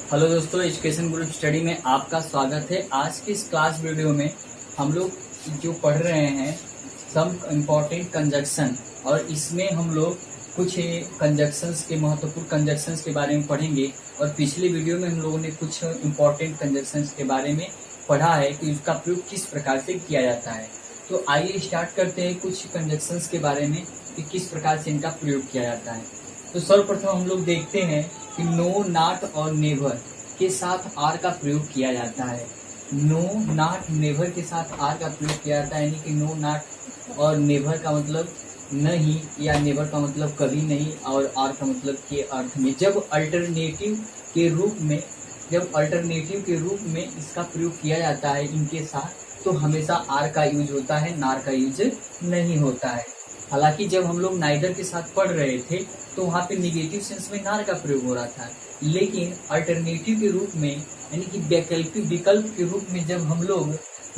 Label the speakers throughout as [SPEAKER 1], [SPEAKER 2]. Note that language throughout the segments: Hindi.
[SPEAKER 1] हेलो दोस्तों, एजुकेशन ग्रुप स्टडी में आपका स्वागत है। आज की इस क्लास वीडियो में हम लोग जो पढ़ रहे हैं सम इम्पॉर्टेंट कंजक्शन, और इसमें हम लोग कुछ कंजक्शंस के महत्वपूर्ण कंजक्शंस के बारे में पढ़ेंगे। और पिछले वीडियो में हम लोगों ने कुछ इम्पॉर्टेंट कंजक्शंस के बारे में पढ़ा है कि उसका प्रयोग किस प्रकार से किया जाता है। तो आइए स्टार्ट करते हैं कुछ कंजक्शंस के बारे में कि किस प्रकार से इनका प्रयोग किया जाता है। तो सर्वप्रथम हम लोग देखते हैं कि नो, नॉट और नेवर के साथ आर का प्रयोग किया जाता है। नो, नॉट, नेवर के साथ आर का प्रयोग किया जाता है, यानी कि नो, नॉट और नेवर का मतलब नहीं, या नेवर का मतलब कभी नहीं, और आर का मतलब के अर्थ में जब अल्टरनेटिव के रूप में इसका प्रयोग किया जाता है इनके साथ, तो हमेशा आर का यूज होता है, नार का यूज नहीं होता है। हालांकि जब हम लोग नाइदर के साथ पढ़ रहे थे तो वहाँ पे निगेटिव सेंस में नार का प्रयोग हो रहा था, लेकिन अल्टरनेटिव के रूप में यानी कि वैकल्पिक विकल्प के रूप में जब हम लोग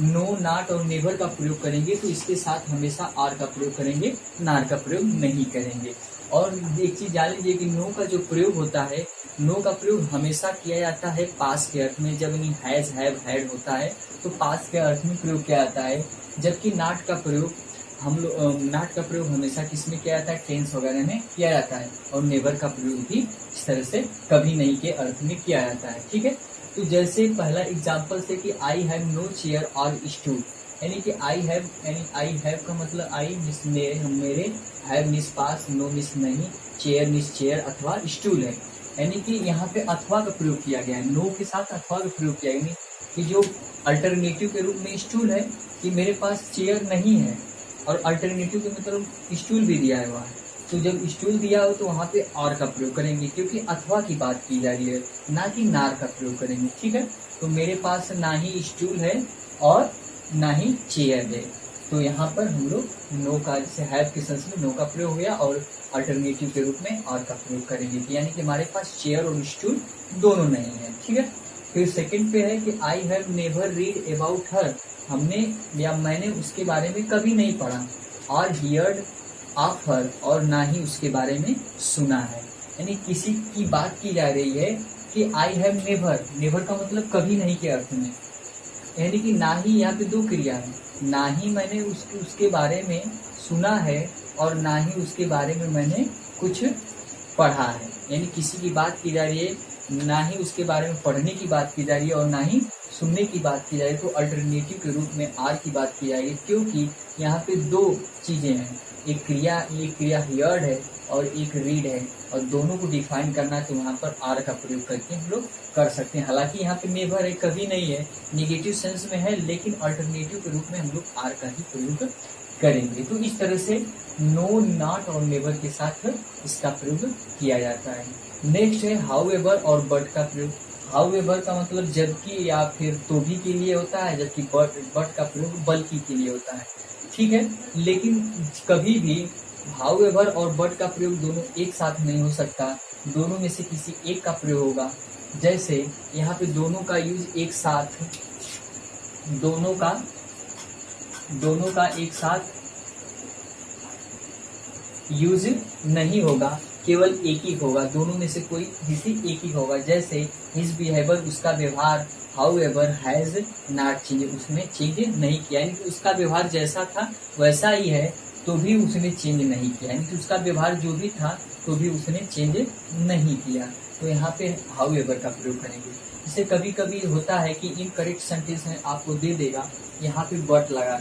[SPEAKER 1] नो, नॉट और नेवर का प्रयोग करेंगे तो इसके साथ हमेशा आर का प्रयोग करेंगे, नार का प्रयोग नहीं करेंगे। और एक चीज जान लीजिए कि नो का जो प्रयोग होता है, नो का प्रयोग हमेशा किया जाता है पास के अर्थ में। जब इन हैज, हैव, हैड होता है तो पास के अर्थ में प्रयोग किया जाता है, जबकि नॉट का प्रयोग नॉट का प्रयोग हमेशा किसमें किया जाता है, टेंस वगैरह में किया जाता है। और नेवर का प्रयोग भी इस तरह से कभी नहीं के अर्थ में किया जाता है। ठीक है, तो जैसे पहला एग्जांपल से कि आई हैव नो चेयर और स्टूल, यानी कि आई हैव का मतलब आई मिस मेरे, हैव मिस पास, नो मिस नहीं, चेयर मिस चेयर अथवा स्टूल है, यानी कि यहाँ पे अथवा का प्रयोग किया गया है। नो के साथ अथवा का प्रयोग किया गया, कि जो अल्टरनेटिव के रूप में स्टूल है कि मेरे पास चेयर नहीं है, और अल्टरनेटिव के मतलब स्टूल भी दिया है वहाँ, तो जब स्टूल दिया हो तो वहाँ पे और का प्रयोग करेंगे, क्योंकि अथवा की बात की जा रही है, ना कि नार का प्रयोग करेंगे। ठीक है, तो मेरे पास ना ही स्टूल है और ना ही चेयर है, तो यहाँ पर हम लोग नो का, जैसे हैव के सेंस में नो का प्रयोग हो गया, और अल्टरनेटिव के रूप में और का प्रयोग करेंगे, यानी कि हमारे पास चेयर और स्टूल दोनों नहीं है। ठीक है, फिर सेकंड पे है कि I have never read about her, हमने या मैंने उसके बारे में कभी नहीं पढ़ा, और हियर्ड ऑफ हर, और ना ही उसके बारे में सुना है। यानी किसी की बात की जा रही है कि आई हैव नेवर, नेवर का मतलब कभी नहीं के अर्थ में, यानी कि ना ही, यहाँ पे दो क्रिया है, ना ही मैंने उसके बारे में सुना है, और ना ही उसके बारे में मैंने कुछ पढ़ा है। यानी किसी की बात की जा रही है, ना ही उसके बारे में पढ़ने की बात की जा रही है, और ना ही सुनने की बात की जाए, तो अल्टरनेटिव के रूप में आर की बात की जाएगी, क्योंकि यहाँ पे दो चीजें हैं, एक क्रिया हियर्ड है और एक रीड है, और दोनों को डिफाइन करना है, तो वहाँ पर आर का प्रयोग करके हम लोग कर सकते हैं। हालांकि यहाँ पे नेवर है, कभी नहीं है, निगेटिव सेंस में है, लेकिन अल्टरनेटिव के रूप में हम लोग आर का ही प्रयोग करेंगे। तो इस तरह से नो, नॉट और नेवर के साथ इसका प्रयोग किया जाता है। नेक्स्ट है हाउ एवर और बट का प्रयोग। हाउ एवर का मतलब जबकि या फिर तो भी के लिए होता है, जबकि बट का प्रयोग बल्कि के लिए होता है। ठीक है, लेकिन कभी भी हाउ एवर और बट का प्रयोग दोनों एक साथ नहीं हो सकता, दोनों में से किसी एक का प्रयोग होगा। जैसे यहाँ पे दोनों का यूज एक साथ, दोनों का एक साथ यूज नहीं होगा, केवल एक ही होगा, दोनों में से कोई किसी एक ही होगा। जैसे हिज बिहेवियर, उसका व्यवहार, how ever has not change, उसने चेंज नहीं किया, यानी कि उसका व्यवहार जैसा था वैसा ही है, तो भी उसने चेंज नहीं किया, यानी कि उसका व्यवहार जो भी था तो भी उसने चेंज नहीं किया। तो यहाँ पे हाउ एवर का प्रयोग करेंगे। जैसे कभी कभी होता है कि इनकरेक्ट सेंटेंस में आपको दे देगा यहाँ पे बट लगा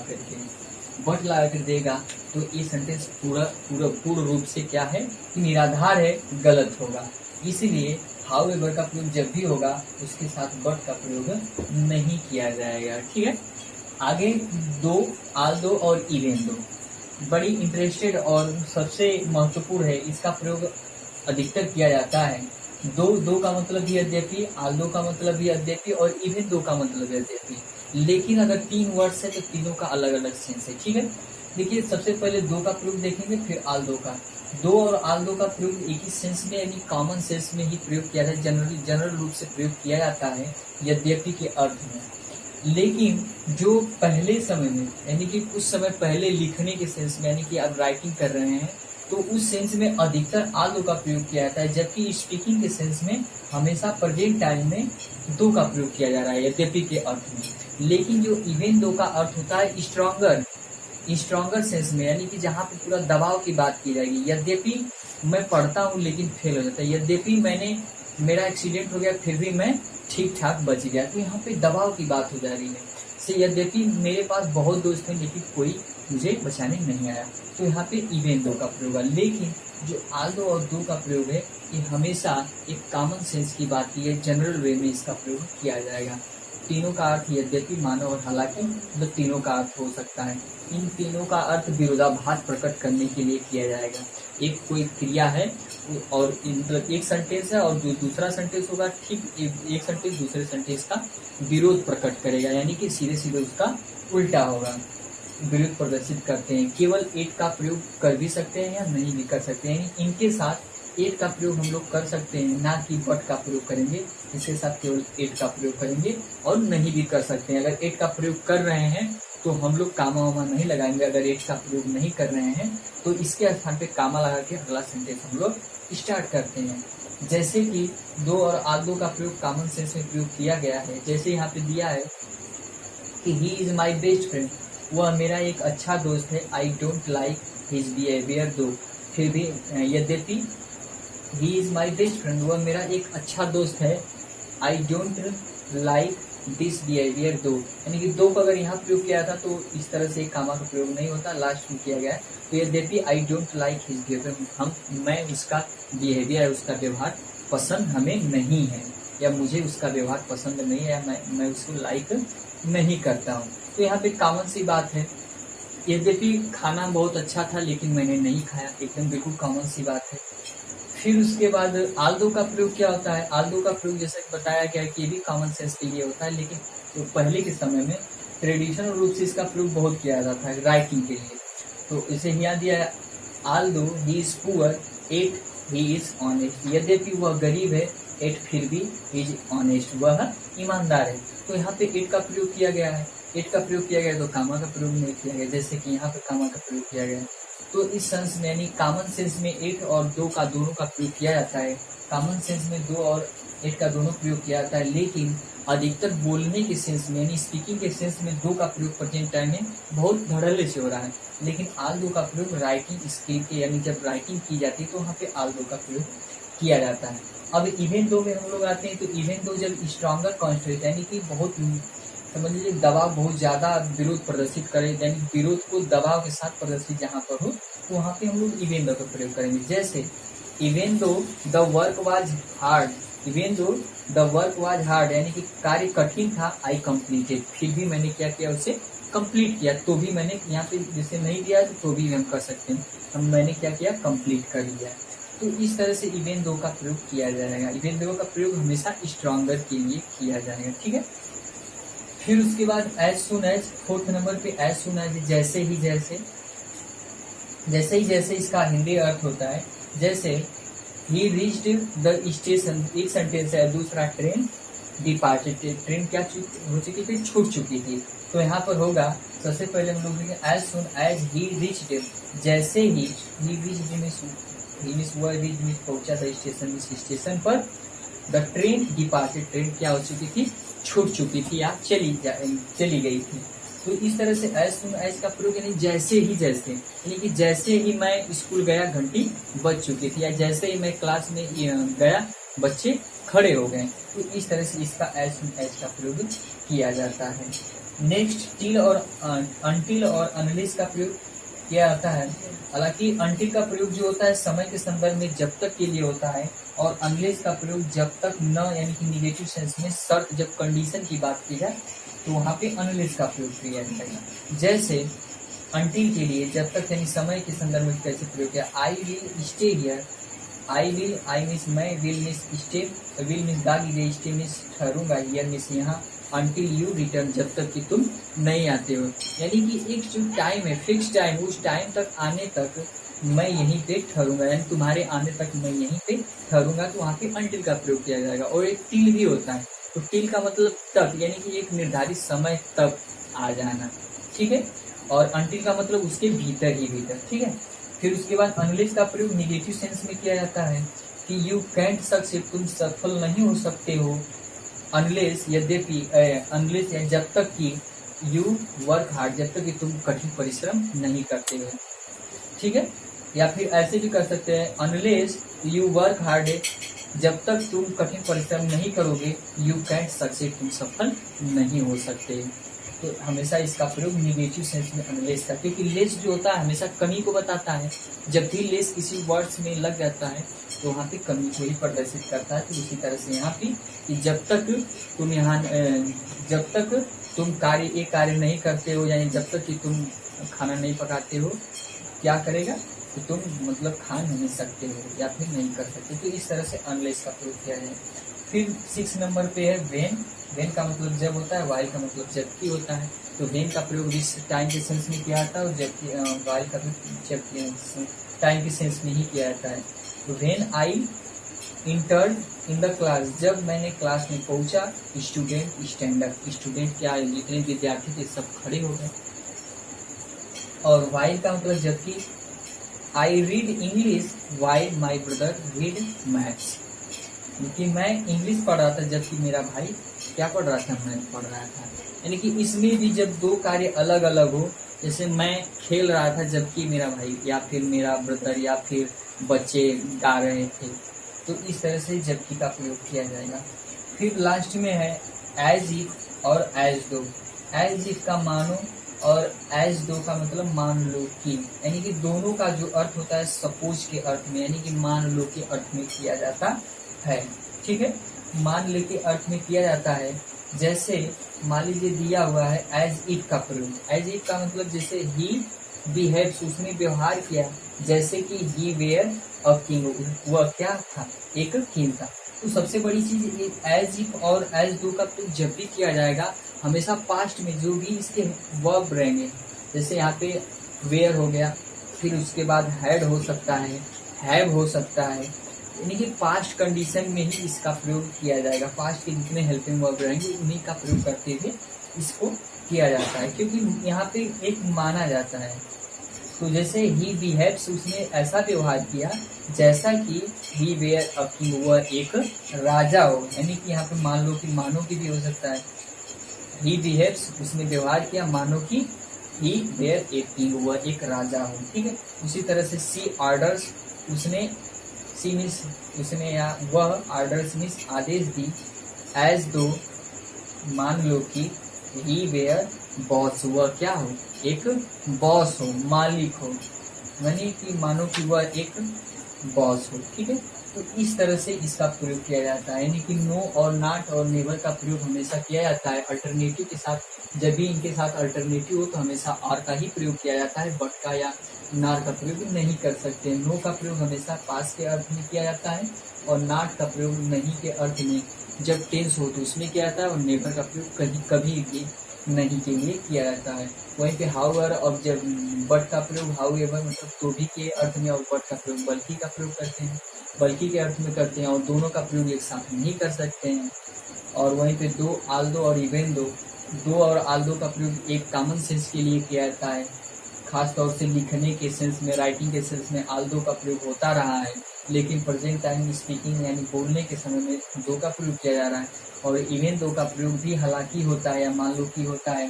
[SPEAKER 1] कर देगा, तो ये सेंटेंस पूर्ण रूप से क्या है, निराधार है, गलत होगा। इसलिए हाउ एवर का प्रयोग जब भी होगा उसके साथ बट का प्रयोग नहीं किया जाएगा। ठीक है, आगे दो, आल दो और इवन दो, बड़ी इंटरेस्टेड और सबसे महत्वपूर्ण है, इसका प्रयोग अधिकतर किया जाता है। दो का मतलब भी यद्यपि, आल दो का मतलब भी यद्यपि, और इवन दो का मतलब यद्यपि, लेकिन अगर तीन वर्ड्स है तो तीनों का अलग अलग सेंस है। ठीक है, देखिए सबसे पहले दो का प्रयोग देखेंगे, फिर आल दो का। दो और आल दो का प्रयोग एक ही सेंस में, यानी कॉमन सेंस में ही प्रयोग किया जाता है, जनरल रूप से प्रयोग किया जाता है यद्यपि के अर्थ में। लेकिन जो पहले समय में, यानी कि कुछ समय पहले लिखने के सेंस में, यानी कि आप राइटिंग कर रहे हैं तो उस सेंस में अधिकतर आल दो का प्रयोग किया जाता है, जबकि स्पीकिंग के सेंस में हमेशा प्रेजेंट टाइम में दो का प्रयोग किया जा रहा है यद्यपि के अर्थ में। लेकिन जो इवन दो का अर्थ होता है स्ट्रॉन्गर सेंस में, यानी कि जहाँ पे पूरा दबाव की बात की जाएगी। यद्यपि मैं पढ़ता हूँ लेकिन फेल हो जाता है, यद्यपि मेरा एक्सीडेंट हो गया फिर भी मैं ठीक ठाक बच गया, तो यहाँ पे दबाव की बात हो जा रही है। से यद्यपि मेरे पास बहुत दोस्त हैं लेकिन कोई मुझे बचाने नहीं आया, तो यहाँ पे इवन दो का प्रयोग है। लेकिन जो आल दो और दो का प्रयोग है ये हमेशा एक कॉमन सेंस की बात की है, जनरल वे में इसका प्रयोग किया जाएगा। तीनों का अर्थ यद्यपि, मानो और हालांकि मतलब तीनों का अर्थ हो सकता है। इन तीनों का अर्थ विरोधाभास प्रकट करने के लिए किया जाएगा। एक कोई क्रिया है और मतलब एक सेंटेंस है और जो दूसरा सेंटेंस होगा ठीक एक सेंटेंस दूसरे सेंटेंस का विरोध प्रकट करेगा, यानी कि सीधे सीधे उसका उल्टा होगा, विरोध प्रदर्शित करते हैं। केवल एट का प्रयोग कर भी सकते हैं या नहीं भी कर सकते हैं। इनके साथ एट का प्रयोग हम लोग कर सकते हैं, ना कि बट का प्रयोग करेंगे। इसके साथ केवल एट का प्रयोग करेंगे और नहीं भी कर सकते हैं। अगर एट का प्रयोग कर रहे हैं तो हम लोग कामा वामा नहीं लगाएंगे। अगर एट का प्रयोग नहीं कर रहे हैं तो इसके स्थान पे कामा लगा के अगला सेंटेंस हम लोग स्टार्ट करते हैं। जैसे कि दो और आल दो का प्रयोग कॉमन सेंस में प्रयोग किया गया है। जैसे यहाँ पे दिया है कि he is my best friend, वह मेरा एक अच्छा दोस्त है। I don't like his behaviour दो, फिर भी यद्यपि he is my best friend, वह मेरा एक अच्छा दोस्त है। I don't like this behaviour दो, यानी कि दो को अगर यहाँ प्रयोग किया था तो इस तरह से कामा का प्रयोग नहीं होता, लास्ट में किया गया है। तो यद्यपि I don't like his behaviour, मैं उसका बिहेवियर, उसका व्यवहार पसंद हमें नहीं है, या मुझे उसका व्यवहार पसंद नहीं है, या मैं उसको लाइक नहीं करता हूँ। तो यहाँ पे कॉमन सी बात है। यद्यपि खाना बहुत अच्छा था लेकिन मैंने नहीं खाया, एकदम बिल्कुल कॉमन सी बात है। फिर उसके बाद आल दो का प्रयोग क्या होता है? आल दो का प्रयोग जैसे बताया गया कि ये भी कॉमन सेंस के लिए होता है, लेकिन तो पहले के समय में ट्रेडिशनल रूप से इसका प्रयोग बहुत किया जाता है राइटिंग के लिए। तो इसे यहाँ दिया है although he is poor yet he is honest, यद्यपि वह गरीब है एट फिर भी इज ऑनेस्ट, वह ईमानदार है। तो यहाँ पे एट का प्रयोग किया गया है। एट का प्रयोग किया गया तो कामा का प्रयोग नहीं किया गया, जैसे कि यहाँ पे कामा का प्रयोग किया गया है। तो इस सेंस में यानी कॉमन सेंस में एट और दो का दोनों का प्रयोग किया जाता है। कॉमन सेंस में दो और एट का दोनों प्रयोग किया जाता है, लेकिन अधिकतर बोलने के सेंस में यानी स्पीकिंग के सेंस में दो का प्रयोग प्रेजेंट टाइम में बहुत धड़ल्ले से हो रहा है। लेकिन आल दो का प्रयोग राइटिंग स्किल के, यानी जब राइटिंग की जाती है तो वहाँ पे आल दो का प्रयोग किया जाता है। अब इवेंट दो में हम लोग आते हैं। तो इवेंट दो जब स्ट्रॉन्गर कॉन्स्टेंट यानी कि बहुत समझ लीजिए दबाव बहुत ज्यादा विरोध प्रदर्शित करे, यानी विरोध को दबाव के साथ प्रदर्शित जहाँ पर हो, तो वहाँ पे हम लोग इवेन दो का प्रयोग करेंगे। जैसे इवेन दो the work was hard, even दो द वर्क वाज हार्ड यानी कि कार्य कठिन था, आई कंप्लीटेड, फिर भी मैंने क्या किया, उसे कंप्लीट किया। तो भी मैंने यहाँ पे जैसे नहीं दिया तो भी हम कर सकते हैं, हम मैंने क्या किया, कंप्लीट कर लिया। तो इस तरह से इवेन दो का प्रयोग किया जाएगा। इवेन दो का प्रयोग हमेशा स्ट्रॉन्गर के लिए किया जाएगा, ठीक है। फिर उसके बाद as soon as, fourth number पे एज सुन एज, जैसे ही जैसे इसका हिंदी अर्थ होता है। जैसे ही रीच्ड द स्टेशन, एक सेंटेंस है, दूसरा ट्रेन डिपार्टेड, ट्रेन क्या हो चुकी थी, छूट चुकी थी। तो यहाँ पर होगा सबसे पहले हम लोग as soon as he reached, जैसे ही वह रीच मीन्स पहुंचा था स्टेशन, इस स्टेशन पर। द ट्रेन डिपार्टेड, ट्रेन क्या हो चुकी थी, छूट चुकी थी या चली गई थी। तो इस तरह से एज सुन एज का प्रयोग यानी जैसे ही यानी कि जैसे ही मैं स्कूल गया घंटी बज चुकी थी, या जैसे ही मैं क्लास में गया बच्चे खड़े हो गए। तो इस तरह से इसका एज सुन एज का प्रयोग किया जाता है। नेक्स्ट टिल और अनटिल और अनलेस का प्रयोग किया जाता है। हालांकि अनटिल का प्रयोग जो होता है समय के संदर्भ में जब तक के लिए होता है, और अनलेस का प्रयोग जब तक न, यानी कि निगेटिव सेंस में शर्त, जब कंडीशन की बात की जाए तो वहाँ पे अनलेस का प्रयोग किया जाएगा। जैसे अनटिल के लिए जब तक यानी समय के संदर्भ में कैसे प्रयोग किया, I will stay here, I means मैं, will means stay, will means दागी, स्टे मीन्स ठहरूंगा, हियर मीन्स यहाँ, अनटिल यू रिटर्न जब तक कि तुम नहीं आते हो। यानी कि एक जो टाइम है, फिक्स टाइम, उस टाइम तक आने तक मैं यहीं पे ठहरूंगा, यानी तुम्हारे आने तक मैं यहीं पे ठहरूंगा। तो वहाँ पे अनटिल का प्रयोग किया जाएगा। और एक टिल भी होता है, तो टिल का मतलब तक, यानी कि एक निर्धारित समय तक आ जाना, ठीक है। और अनटिल का मतलब उसके भीतर ही भीतर, ठीक है। फिर उसके बाद अनलेस का प्रयोग निगेटिव सेंस में किया जाता है कि यू कैंट सक्सेस, तुम सफल नहीं हो सकते हो, अनलेस यद्यपि अनलेस जब तक कि यू वर्क हार्ड, जब तक कि तुम कठिन परिश्रम नहीं करते हो। ठीक है, या फिर ऐसे भी कर सकते हैं अनलेस यू वर्क हार्ड, जब तक तुम कठिन परिश्रम नहीं करोगे यू कैंट सक्सेस, तुम सफल नहीं हो सकते। तो हमेशा इसका प्रयोग निगेटिव सेंस में अनलेस का, क्योंकि लेस जो होता है हमेशा कमी को बताता है। जब भी लेस किसी वर्ड्स में लग जाता है तो वहाँ पे कमी को ही प्रदर्शित करता है। तो उसी तरह से यहाँ पे कि जब तक तुम कार्य नहीं करते हो, यानी जब तक कि तुम खाना नहीं पकाते हो, क्या करेगा तो तुम मतलब खा नहीं सकते हो या फिर नहीं कर सकते। तो इस तरह से अनलेस का प्रयोग किया जाए। फिर 6 नंबर पे है वेन। वेन का मतलब जब होता है, वाइल का मतलब जबकि होता है। तो वेन का प्रयोग इस टाइम के सेंस में किया जाता है और जबकि वाइल का भी टाइम के सेंस में ही किया जाता है। तो when I entered in the class, जब मैंने क्लास में पहुंचा, स्टूडेंट स्टैंड अप, स्टूडेंट क्या जितने विद्यार्थी थे सब खड़े हो गए। और वाइल का मतलब जबकि, I read English while my brother read maths, क्योंकि मैं इंग्लिश पढ़ रहा था जबकि मेरा भाई क्या पढ़ रहा था, मैथ पढ़ रहा था। यानी कि इसमें भी जब दो कार्य अलग अलग हो, जैसे मैं खेल रहा था जबकि मेरा भाई या फिर मेरा ब्रदर या फिर बच्चे गा रहे थे, तो इस तरह से जबकि का प्रयोग किया जाएगा। फिर लास्ट में है एज इफ और एज दो। एज इफ का मानो और एज दो का मतलब मान लो कि, यानी कि दोनों का जो अर्थ होता है सपोज के अर्थ में, यानी कि मान लो के अर्थ में किया जाता है। ठीक है, मान लो के अर्थ में किया जाता है। जैसे मान लीजिए दिया हुआ है एज इफ का प्रयोग। एज इफ का मतलब जैसे ही बिहेव्स, उसने व्यवहार किया जैसे कि ही वेयर अ किंग, वह क्या था, एक किंग था। तो सबसे बड़ी चीज एज इफ और एज दो का प्रयोग जब भी किया जाएगा हमेशा पास्ट में जो भी इसके वर्ब रहेंगे, जैसे यहाँ पे वेयर हो गया, फिर उसके बाद हैड हो सकता है, हैव हो सकता है, यानी कि पास्ट कंडीशन में ही इसका प्रयोग किया जाएगा। पास्ट के जितने हेल्पिंग वर्ब रहेंगे उन्हीं का प्रयोग करते हुए इसको किया जाता है, क्योंकि यहाँ पे एक माना जाता है। तो जैसे ही बिहेव्स, उसने ऐसा व्यवहार किया जैसा कि ही वेयर अ किंग, वह एक राजा हो, यानी कि यहाँ पे मान लो कि मानो की भी हो सकता है। ही बिहेव्स, उसने व्यवहार किया मानो कि ही वेयर ए किंग, वह एक राजा हो। ठीक है, उसी तरह से सी ऑर्डर्स, उसने सी मीन्स उसने या वह, ऑर्डर्स मीन्स आदेश दी, एज दो मान लो कि ही वेयर बॉस, वह क्या हो, एक बॉस हो, मालिक हो, यानी कि मानो कि वह एक बॉस हो। ठीक है, तो इस तरह से इसका प्रयोग किया जाता है, यानी कि नो और नॉट और नेवर का प्रयोग हमेशा किया जाता है अल्टरनेटिव के साथ। जब भी इनके साथ अल्टरनेटिव हो तो हमेशा आर का ही प्रयोग किया जाता है, बट का या नार का प्रयोग नहीं कर सकते। नो का प्रयोग हमेशा पास के अर्थ में किया जाता है और नॉट का प्रयोग नहीं के अर्थ में जब टेंस हो तो उसमें किया जाता है, और नेवर का प्रयोग कहीं कभी भी नहीं के लिए किया जाता है। वहीं पे हाउएवर और जब बट का प्रयोग हाउएवर मतलब तो भी के अर्थ में, और बट का प्रयोग बल्कि का प्रयोग करते हैं, बल्कि के अर्थ में करते हैं, और दोनों का प्रयोग एक साथ नहीं कर सकते हैं। और वहीं पे दो, आल्दो और इवन दो और आल्दो का प्रयोग एक कॉमन सेंस के लिए किया जाता है। खास तौर से लिखने के सेंस में, राइटिंग के सेंस में आल्दो का प्रयोग होता रहा है, लेकिन प्रेजेंट टाइम स्पीकिंग यानी बोलने के समय में दो का प्रयोग किया जा रहा है। और इवन दो का प्रयोग भी हालांकि होता है या मान लो कि होता है,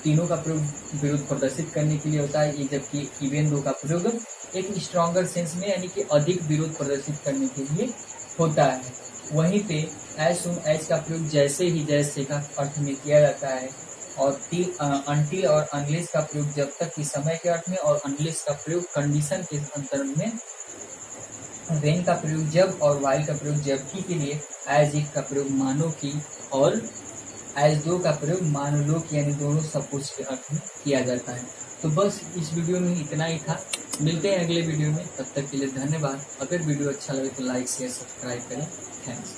[SPEAKER 1] तीनों का प्रयोग विरोध प्रदर्शित करने के लिए होता है, जबकि इवन दो का प्रयोग एक स्ट्रॉन्गर सेंस में यानी कि अधिक विरोध प्रदर्शित करने के लिए होता है। वहीं पे एज सुन एज का प्रयोग जैसे ही जैसे का अर्थ में किया जाता है, और अनटिल और अनलेस का प्रयोग जब तक कि समय के अर्थ में, और अनलेस का प्रयोग कंडीशन के अंतर्गत में, वेन का प्रयोग जब और वाइल का प्रयोग जबकि के लिए, एज इफ का प्रयोग मानो की, और एज दो का प्रयोग मान लो कि, यानी दोनों सपोज के अर्थ में किया जाता है। तो बस इस वीडियो में इतना ही था, मिलते हैं अगले वीडियो में, तब तक के लिए धन्यवाद। अगर वीडियो अच्छा लगे तो लाइक शेयर सब्सक्राइब करें। थैंक्स।